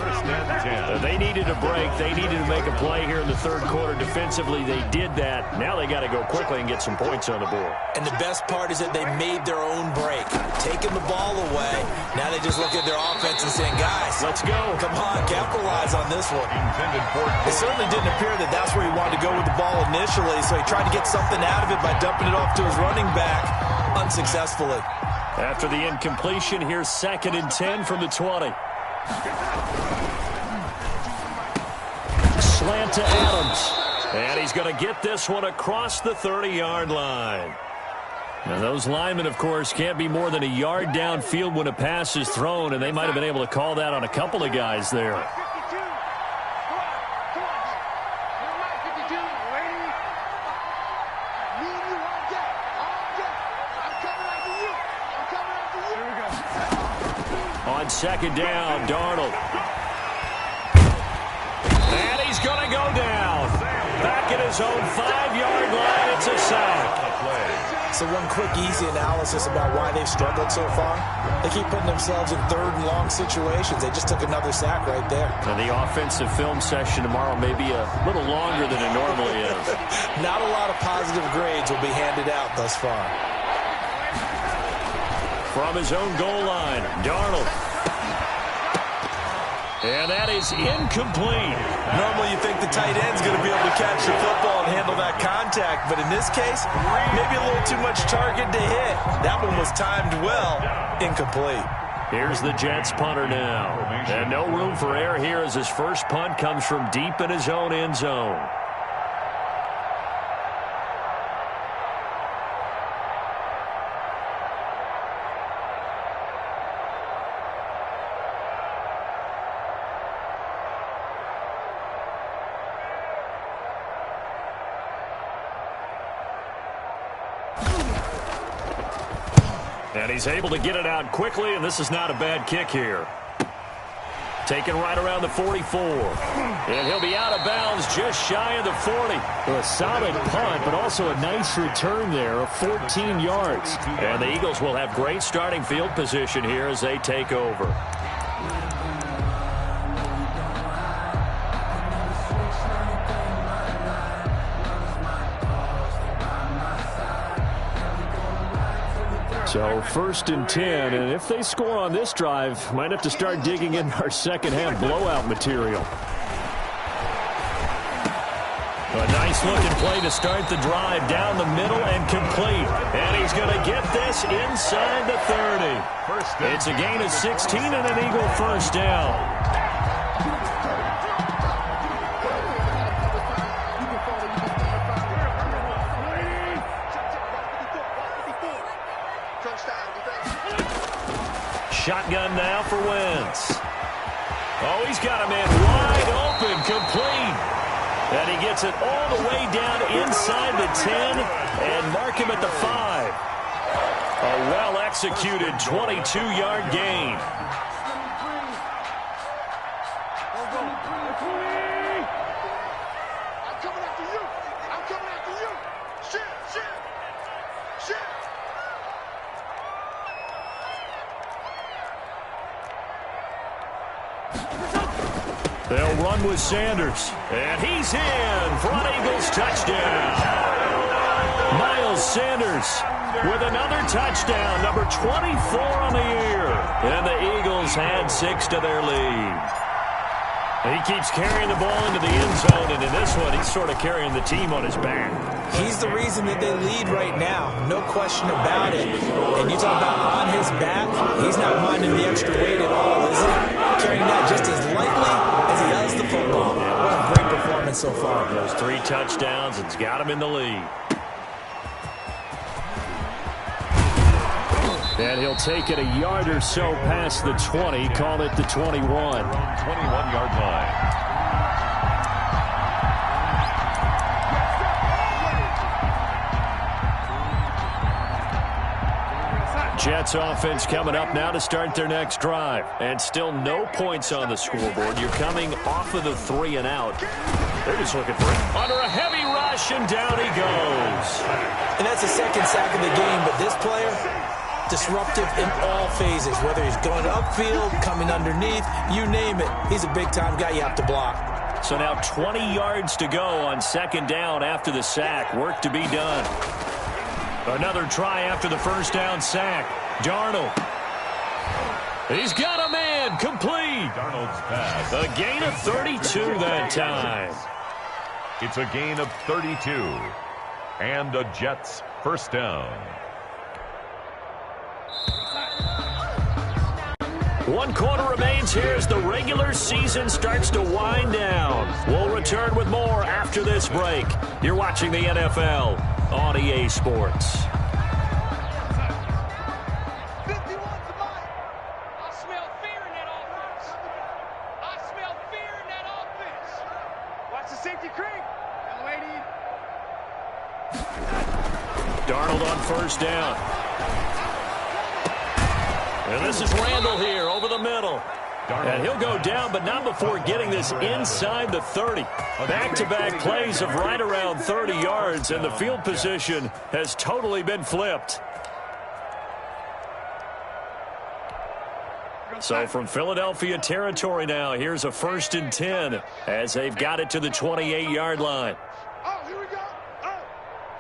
Speaker 2: They needed a break. They needed to make a play here in the third quarter. Defensively, they did that. Now they got to go quickly and get some points on the board.
Speaker 4: And the best part is that they made their own break. Taking the ball away. Now they just look at their offense and saying, guys,
Speaker 2: let's go.
Speaker 4: Come on, capitalize on this one. It certainly didn't appear that that's where he wanted to go with the ball initially, so he tried to get something out of it by dumping it off to his running back unsuccessfully.
Speaker 2: After the incompletion, here's 2nd and 10 from the 20. Slant to Adams. And he's going to get this one across the 30-yard line. Now, those linemen, of course, can't be more than a yard downfield when a pass is thrown, and they might have been able to call that on a couple of guys there. On 2nd down, Darnold. And he's going to go down. Back at his own 5-yard line, it's a sack.
Speaker 4: So one quick, easy analysis about why they've struggled so far. They keep putting themselves in 3rd and long situations. They just took another sack right there.
Speaker 2: And the offensive film session tomorrow may be a little longer than it normally is.
Speaker 4: Not a lot of positive grades will be handed out thus far.
Speaker 2: From his own goal line, Darnold. And that is incomplete.
Speaker 4: Normally you think the tight end's going to be able to catch the football and handle that contact, but in this case, maybe a little too much target to hit. That one was timed well. Incomplete.
Speaker 2: Here's the Jets punter now. And no room for error here as his first punt comes from deep in his own end zone. And he's able to get it out quickly, and this is not a bad kick here. Taken right around the 44. And he'll be out of bounds just shy of the 40.
Speaker 6: Well, a solid punt, but also a nice return there of 14 yards.
Speaker 2: And the Eagles will have great starting field position here as they take over.
Speaker 6: So 1st and 10, and if they score on this drive, might have to start digging in our second half blowout material.
Speaker 2: A nice looking play to start the drive down the middle and complete. And he's going to get this inside the 30. It's a gain of 16 and an Eagle first down. Shotgun now for Wentz. Oh, he's got a man wide open, complete. And he gets it all the way down inside the 10 and mark him at the 5. A well-executed 22-yard gain.
Speaker 5: I'm coming after you. I'm coming after you. Shit.
Speaker 2: They'll run with Sanders. And he's in for an Eagles touchdown. Miles Sanders with another touchdown, number 24 on the year. And the Eagles add 6 to their lead. He keeps carrying the ball into the end zone, and in this one, he's sort of carrying the team on his back.
Speaker 4: He's the reason that they lead right now, no question about it. And you talk about on his back, he's not minding the extra weight at all, is he? Carrying that just as lightly as he does the football. What a great performance so far.
Speaker 2: Those 3 touchdowns, it's got him in the lead.
Speaker 6: And he'll take it a yard or so past the 20, call it the 21.
Speaker 3: 21-yard line.
Speaker 2: Jets offense coming up now to start their next drive. And still no points on the scoreboard. You're coming off of the 3 and out. They're just looking for it. Under a heavy rush, and down he goes.
Speaker 4: And that's the second sack of the game, but this player, disruptive in all phases, whether he's going upfield, coming underneath, you name it. He's a big-time guy you have to block.
Speaker 2: So now 20 yards to go on second down after the sack. Work to be done. Another try after the first down sack. Darnold. He's got a man. Complete.
Speaker 3: Darnold's pass.
Speaker 2: A gain of 32 that time.
Speaker 3: It's a gain of 32. And the Jets first down.
Speaker 2: 1 quarter remains here as the regular season starts to wind down. We'll return with more after this break. You're watching the NFL on EA Sports.
Speaker 5: 51's mine. I smell fear in that offense. I smell fear in that offense. Watch the safety creep. Young lady.
Speaker 2: Darnold on first down. And this is Randall here over the middle. And he'll go down, but not before getting this inside the 30. Back-to-back plays of right around 30 yards, and the field position has totally been flipped. So from Philadelphia territory now, here's a 1st and 10 as they've got it to the 28-yard line.
Speaker 5: Oh, here we go. Oh,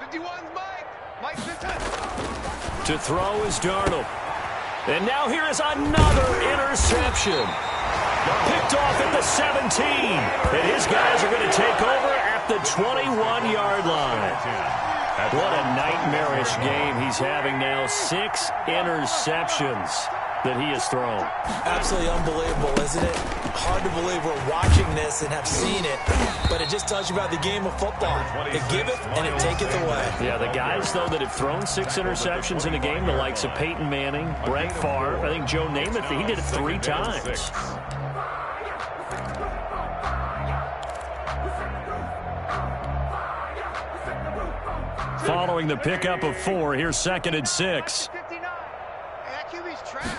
Speaker 5: 51's Mike. Mike's the touch.
Speaker 2: To throw is Darnold. And now here is another interception. Picked off at the 17. And his guys are going to take over at the 21-yard line. What a nightmarish game he's having now. 6 interceptions that he has thrown.
Speaker 4: Absolutely unbelievable, isn't it? Hard to believe we're watching this and have seen it, but it just tells you about the game of football. It giveth and it taketh away.
Speaker 2: Yeah, the guys, though, that have thrown 6 interceptions in a game, the likes of Peyton Manning, Brett Favre, I think Joe Namath, he did it 3 times. Following the pickup of 4, here's 2nd and 6.
Speaker 5: 59. Hey, that QB's trash.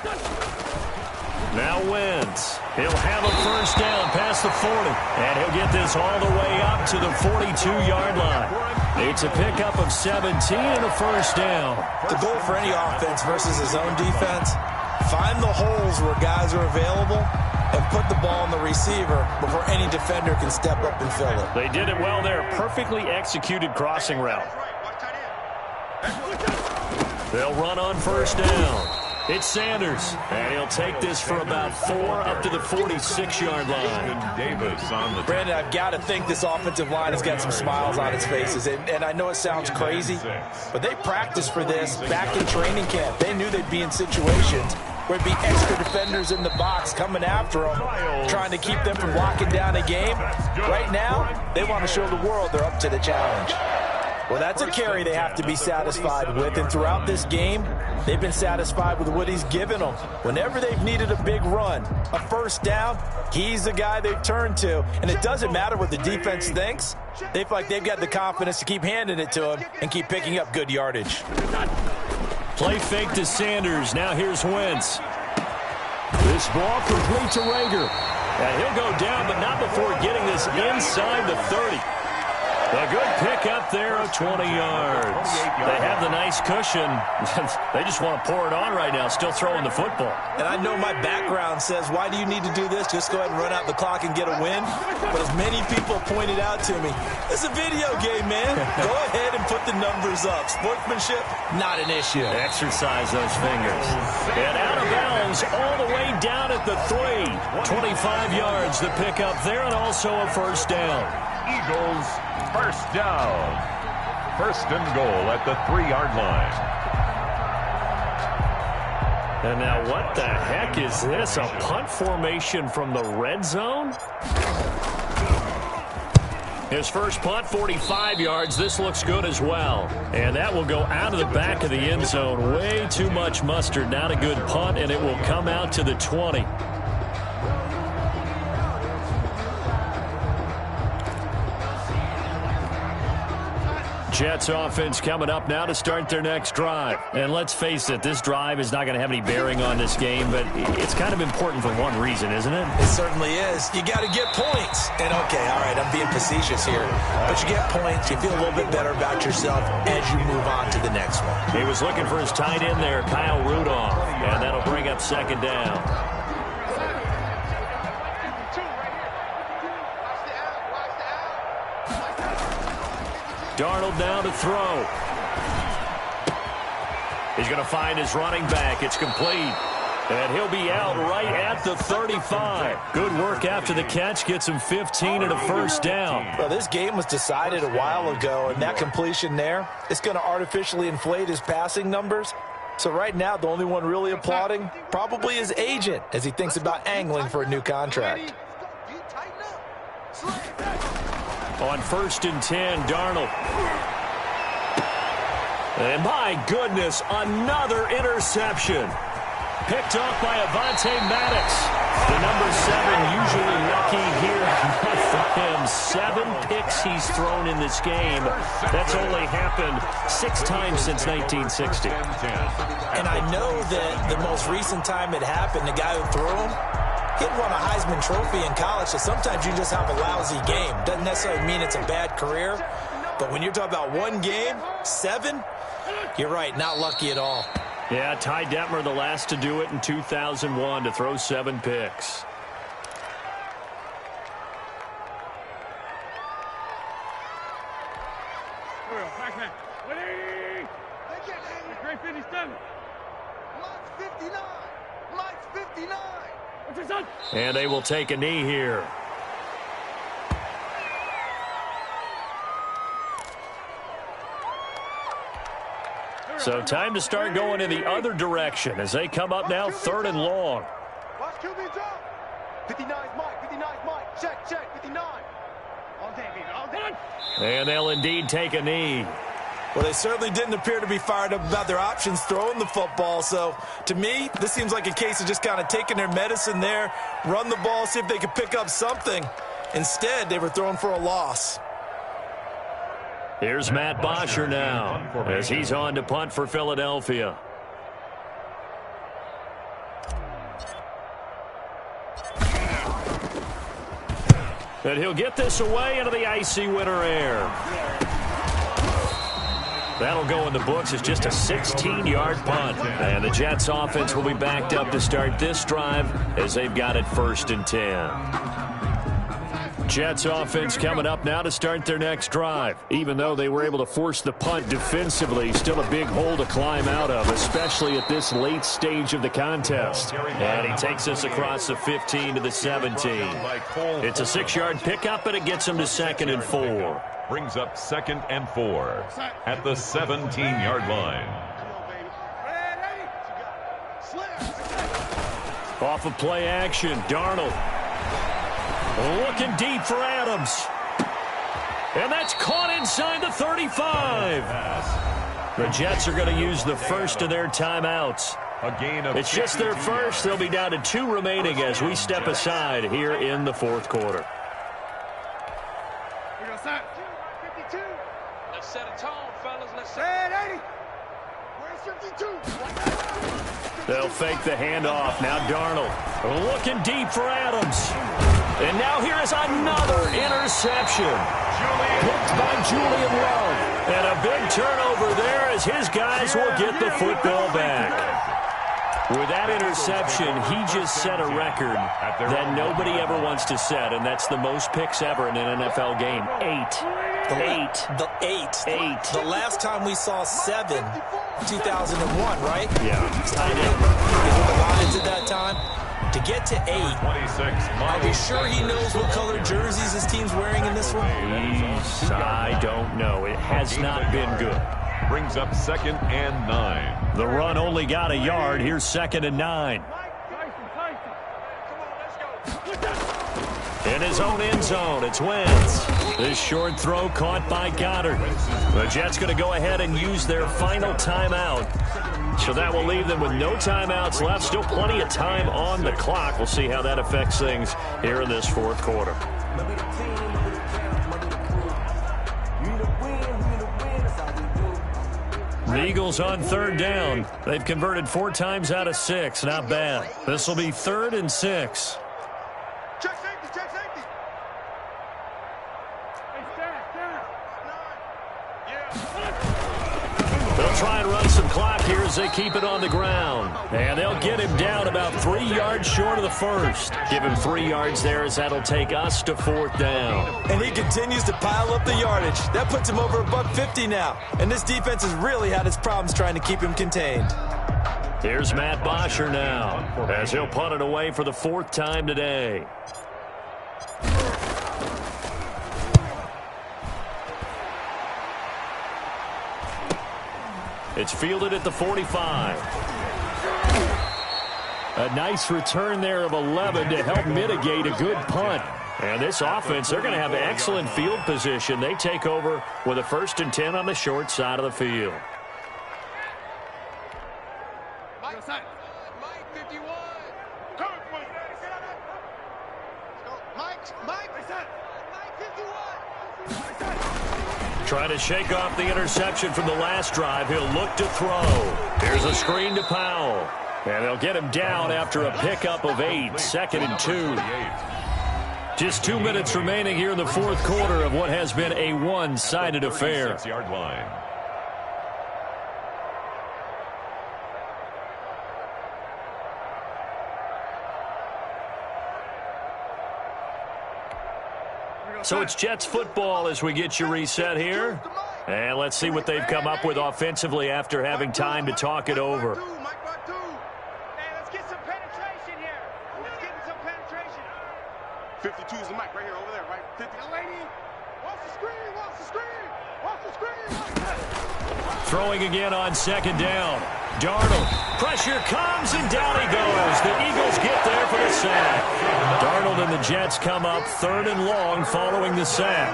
Speaker 2: Now Wentz. He'll have a first down past the 40. And he'll get this all the way up to the 42-yard line. It's a pickup of 17 and a first down.
Speaker 4: The goal for any offense versus his own defense, find the holes where guys are available and put the ball on the receiver before any defender can step up and fill it.
Speaker 2: They did it well there. Perfectly executed crossing route. They'll run on first down. It's Sanders, and he'll take this for about 4 up to the 46-yard line.
Speaker 3: Davis on the
Speaker 4: Brandon, I've got to think this offensive line has got some smiles on its faces. And I know it sounds crazy, but they practiced for this back in training camp. They knew they'd be in situations where it'd be extra defenders in the box coming after them, trying to keep them from locking down a game. Right now, they want to show the world they're up to the challenge. Well, that's a carry they have to be satisfied with, and throughout this game, they've been satisfied with what he's given them. Whenever they've needed a big run, a first down, he's the guy they've turned to, and it doesn't matter what the defense thinks. They feel like they've got the confidence to keep handing it to him and keep picking up good yardage.
Speaker 2: Play fake to Sanders. Now here's Wentz. This ball complete to Rager. And he'll go down, but not before getting this inside the 30. A good pick up there of 20 yards. They have the nice cushion. They just want to pour it on right now, still throwing the football.
Speaker 4: And I know my background says, why do you need to do this? Just go ahead and run out the clock and get a win. But as many people pointed out to me, it's a video game, man. Go ahead and put the numbers up. Sportsmanship, not an issue.
Speaker 2: Exercise those fingers. And out of bounds all the way down at the 3. 25 yards the pick up there, and also a first down.
Speaker 3: Eagles first down. First and goal at the 3-yard line.
Speaker 2: And now what the heck is this? A punt formation from the red zone? His first punt, 45 yards. This looks good as well. And that will go out of the back of the end zone. Way too much mustard. Not a good punt, and it will come out to the 20. Jets offense coming up now to start their next drive. And let's face it, this drive is not going to have any bearing on this game, but it's kind of important for one reason, isn't it?
Speaker 4: It certainly is. You got to get points. And okay, all right, I'm being facetious here. But you get points, you feel a little bit better about yourself as you move on to the next one.
Speaker 2: He was looking for his tight end there, Kyle Rudolph. And that'll bring up second down. Darnold down to throw. He's going to find his running back. It's complete. And he'll be out right at the 35. Good work after the catch. Gets him 15 and a first down.
Speaker 4: Well, this game was decided a while ago, and that completion there, it's going to artificially inflate his passing numbers. So right now, the only one really applauding probably his agent as he thinks about angling for a new contract.
Speaker 2: On 1st and 10, Darnold. And my goodness, another interception. Picked off by Avonte Maddox. The number 7 usually lucky here. Not for him. 7 picks he's thrown in this game. That's only happened 6 times since 1960.
Speaker 4: And I know that the most recent time it happened, the guy who threw him, he'd won a Heisman Trophy in college, so sometimes you just have a lousy game. Doesn't necessarily mean it's a bad career, but when you're talking about one game, 7, you're right, not lucky at all.
Speaker 2: Yeah, Ty Detmer, the last to do it in 2001, to throw 7 picks. And they will take a knee here. So time to start going in the other direction as they come up now 3rd and long.
Speaker 5: Watch QB's up. 59 Mike, 59 Mike. Check, 59. All day, baby, all day.
Speaker 2: And they'll indeed take a knee.
Speaker 4: Well, they certainly didn't appear to be fired up about their options throwing the football. So, to me, this seems like a case of just kind of taking their medicine there, run the ball, see if they could pick up something. Instead, they were throwing for a loss.
Speaker 2: Here's Matt Bosher now as he's on to punt for Philadelphia. And he'll get this away into the icy winter air. That'll go in the books as just a 16-yard punt. And the Jets offense will be backed up to start this drive as they've got it 1st and 10. Jets offense coming up now to start their next drive. Even though they were able to force the punt defensively, still a big hole to climb out of, especially at this late stage of the contest. And he takes us across the 15 to the 17. It's a 6-yard pickup, and it gets him to 2nd and 4.
Speaker 3: Brings up 2nd and 4 at the 17-yard line.
Speaker 2: Off of play action, Darnold looking deep for Adams. And that's caught inside the 35. The Jets are going to use the first of their timeouts. It's just their first. They'll be down to 2 remaining as we step aside here in the 4th quarter.
Speaker 5: Let's set a tone, fellas. Let's set 80. Where's 52?
Speaker 2: They'll fake the handoff. Now Darnold looking deep for Adams. And now here is another interception. Picked by Julian Love. And a big turnover there as his guys will get the football back. With that interception, he just set a record that nobody ever wants to set, and that's the most picks ever in an NFL game. 8.
Speaker 4: The last time we saw 7, 2001, right?
Speaker 2: Yeah.
Speaker 4: Tied in with the Lions at that time. To get to 8, are we sure he knows what color jerseys his team's wearing in this one?
Speaker 2: I don't know. It has not been good.
Speaker 3: Brings up 2nd and 9.
Speaker 2: The run only got a yard. Here's 2nd and 9. In his own end zone, it's Wentz. This short throw caught by Goddard. The Jets going to go ahead and use their final timeout. So that will leave them with no timeouts left. Still plenty of time on the clock. We'll see how that affects things here in this 4th quarter. The Eagles on 3rd down. They've converted 4 times out of 6. Not bad. This will be 3rd and 6.
Speaker 5: Check safety, check safety.
Speaker 2: They'll try and run some clock here as they keep it on the ground. And they'll get him down about 3 yards short of the first. Give him 3 yards there as that'll take us to 4th down.
Speaker 4: And he continues to pile up the yardage. That puts him over $150 now. And this defense has really had its problems trying to keep him contained.
Speaker 2: Here's Matt Bosher now as he'll punt it away for the 4th time today. It's fielded at the 45. A nice return there of 11 to help mitigate a good punt. And this offense, they're going to have excellent field position. They take over with a 1st and 10 on the short side of the field.
Speaker 5: Mike 51. Mike 51.
Speaker 2: Trying to shake off the interception from the last drive. He'll look to throw. Here's a screen to Powell. And they'll get him down after a pickup of 8. 2nd and 2. Just 2 minutes remaining here in the 4th quarter of what has been a one-sided affair.
Speaker 3: 6-yard line.
Speaker 2: So it's Jets football as we get you reset here. And let's see what they've come up with offensively after having time to talk it over.
Speaker 5: Hey, let's get some penetration here. Let's get some penetration. 52 is the mic right here, over there, right? 50. Lady, watch the screen, watch the screen, watch the screen.
Speaker 2: Throwing again on 2nd down. Darnold. Pressure comes, and down he goes. The Eagles get there for the sack. Darnold and the Jets come up 3rd and long following the sack.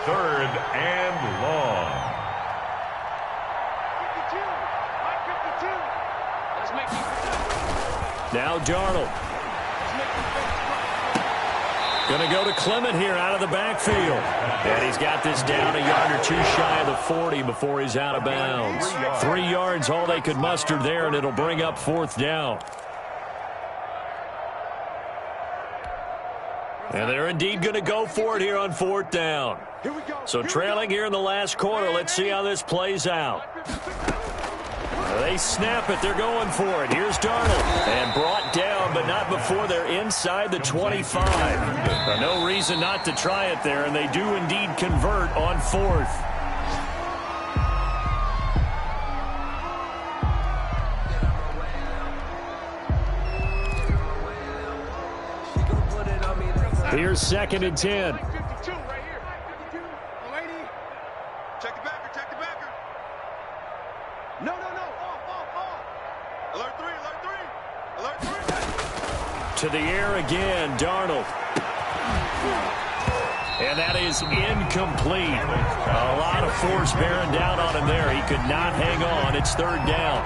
Speaker 3: 3rd and long.
Speaker 5: 52. Mike 52. Let's make it.
Speaker 2: Now Darnold. Going to go to Clement here out of the backfield. And he's got this down a yard or 2 shy of the 40 before he's out of bounds. 3 yards all they could muster there, and it'll bring up 4th down. And they're indeed going to go for it here on 4th down. So trailing here in the last quarter. Let's see how this plays out. They snap it. They're going for it. Here's Darnold. And brought down, but not before they're inside the 25. No reason not to try it there, and they do indeed convert on 4th. Here's 2nd and 10.
Speaker 5: 52 right here. 52. Lady. Check the backer. Check the backer. No. Off. Alert 3.
Speaker 2: To the air again, Darnold. And that is incomplete. A lot of force bearing down on him there. He could not hang on. It's 3rd down.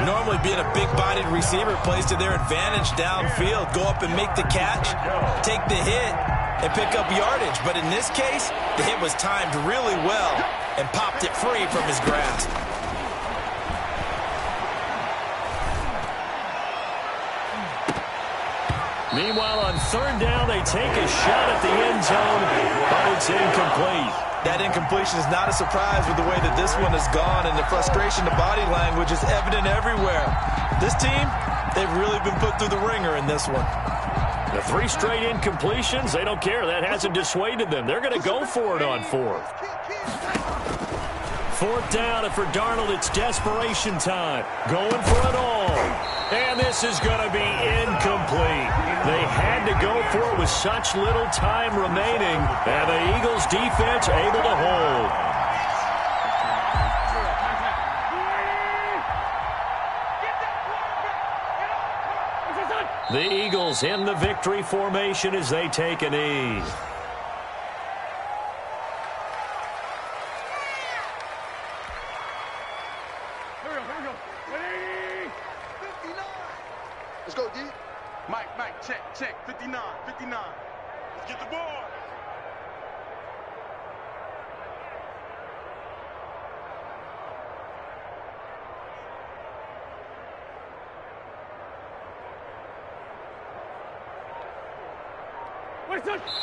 Speaker 4: Normally being a big-bodied receiver plays to their advantage downfield. Go up and make the catch, take the hit, and pick up yardage. But in this case, the hit was timed really well and popped it free from his grasp.
Speaker 2: Meanwhile, on 3rd down, they take a shot at the end zone, but it's incomplete.
Speaker 4: That incompletion is not a surprise with the way that this one has gone, and the frustration, the body language is evident everywhere. This team, they've really been put through the ringer in this one.
Speaker 2: The 3 straight incompletions, they don't care. That hasn't dissuaded them. They're going to go for it on 4th. 4th down, and for Darnold, it's desperation time. Going for it all. And this is going to be incomplete. They had to go for it with such little time remaining, and the Eagles' defense able to hold. The Eagles in the victory formation as they take a knee.
Speaker 5: Let's go, D. Mike, check. 59. Let's get the ball.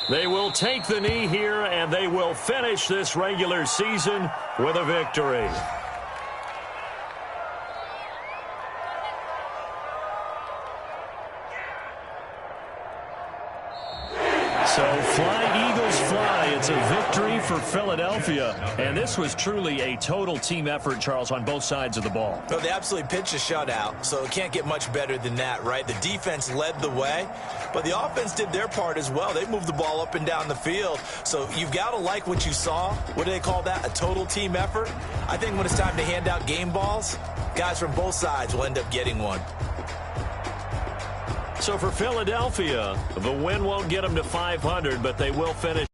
Speaker 2: They will take the knee here, and they will finish this regular season with a victory. So fly, Eagles, fly. It's a victory for Philadelphia. And this was truly a total team effort, Charles, on both sides of the ball.
Speaker 4: Well, they absolutely pitched a shutout, so it can't get much better than that, right? The defense led the way, but the offense did their part as well. They moved the ball up and down the field. So you've got to like what you saw. What do they call that? A total team effort? I think when it's time to hand out game balls, guys from both sides will end up getting one.
Speaker 2: So for Philadelphia, the win won't get them to 500, but they will finish.